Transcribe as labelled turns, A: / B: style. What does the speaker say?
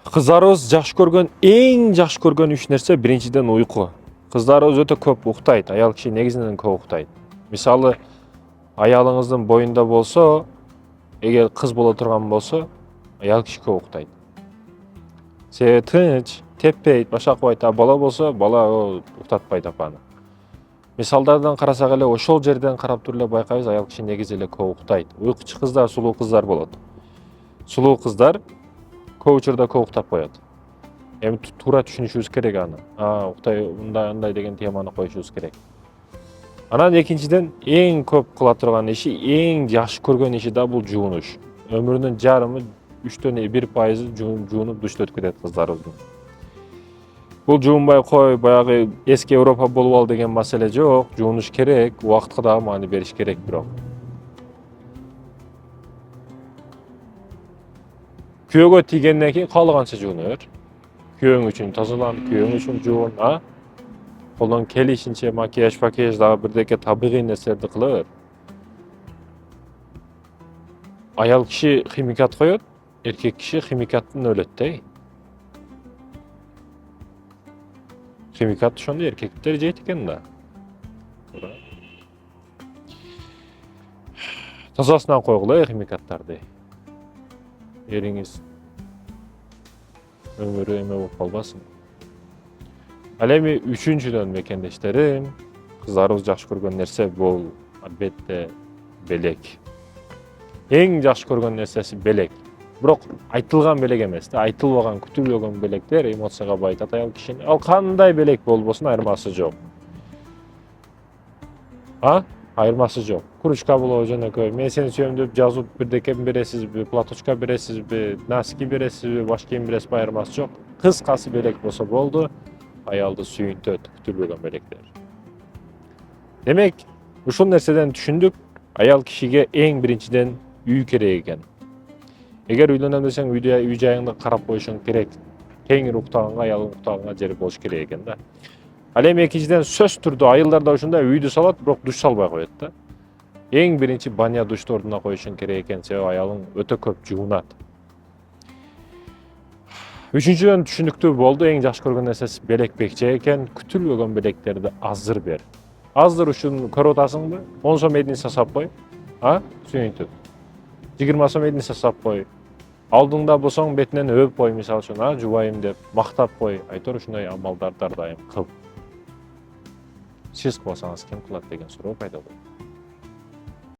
A: Кыздарыбыз жакшы көргөн, эң жакшы көргөн үч нерсе биринчиден уйку. Кыздарыбыз өтө көп уктайт, аял киши негизинен көп уктайт. Мисалы, аялыңыздын боюнда болсо, эгер кыз боло турган болсо, аял киши көп уктайт. Себеби тынч, теппейт, башка кылбайт. А бала болсо, бала уктатпайт апаны. Мисалдардан карасак эле ошол жерден карап туруп эле байкайбыз, аял киши негизи эле көп уктайт. Уйкучу кыздар, сулуу кыздар болот. Сулуу кыздар көп учурда көп уктап коет. Эми туура түшүнүшүбүз керек аны. Уктай, мындай деген теманы коюшубуз керек. Анан экинчиден эң көп кыла турган иши, эң жакшы көргөн иши да бул жуунуш. Өмүрүнүн жарымы 3-1% жуунуп душта өтүп кетет кыздарыбыздын. Бул жуунбай кой, баягы эски Европа болуп ал деген маселе жок. Жуунуш керек, убакытка дагы маани бериш керек бирок. Күйөөгө тийгенден кийин каалаганча жууна бер. Күйөөң үчүн тазалан, күйөөң үчүн жуун, колдон келишинче макияж дагы бирдеке табигый нерселерди кыла бер. Аял киши химикат коет, эркек киши химикаттан өлөт да. Химикат ошондо эркектер жейт экен да. Тазасынан койгула химикаттарды. Эриңиз өмүрү эме болуп калбасын. Ал эми үчүнчүдөн мекендештерим, кыздарыбыз жакшы көргөн нерсе бул албетте белек. Эң жакшы көргөн нерсеси белек. Бирок айтылган белек эмес да, айтылбаган, күтүлбөгөн белектер эмоцияга баайтат аял кишини. Ал кандай белек болбосун айырмасы жок. Айырмасы жок. Кружка болобу жөнөкөй, мен сени сүйөм деп жазып бирдеке бересизби, платочка бересизби, носки бересизби, баш кийим бересизби, айырмасы жок. Кыскасы белек болсо болду, аялды сүйүнтөт, күтүлбөгөн белектер. Демек, ушул нерседен түшүндүк, аял кишиге эң биринчиден үй керек экен. Эгер үйлөнөм десең, үй жайыңды карап коюшуң керек. Кеңири уктаганга, аялың уктаганга жер болуш керек экен да. Ал эми экинчиден сөзсүз түрдө айылдар да ушундай үйдү салат, бирок душ салбай коет да. Эң биринчи баня душты ордуна коюшуң керек экен, себеби аялың өтө көп жуунат. Үчүнчүдөн түшүнүктүү болду, эң жакшы көргөн нерсеси белек бекче экен, күтүлбөгөн белектерди аздыр бер. Аздыр ушун көрүп атасыңбы? 10 сом единица сап кой, сүйүнтүп. 20 сом единица сап кой. Алдыңда болсоң бетинен өп кой, мисалы үчүн, жубайым деп мактап кой. Айтор ушундай амалдарды ар дайым кыл. Сиз кылбасаңыз ким кылат деген суроо пайда болот.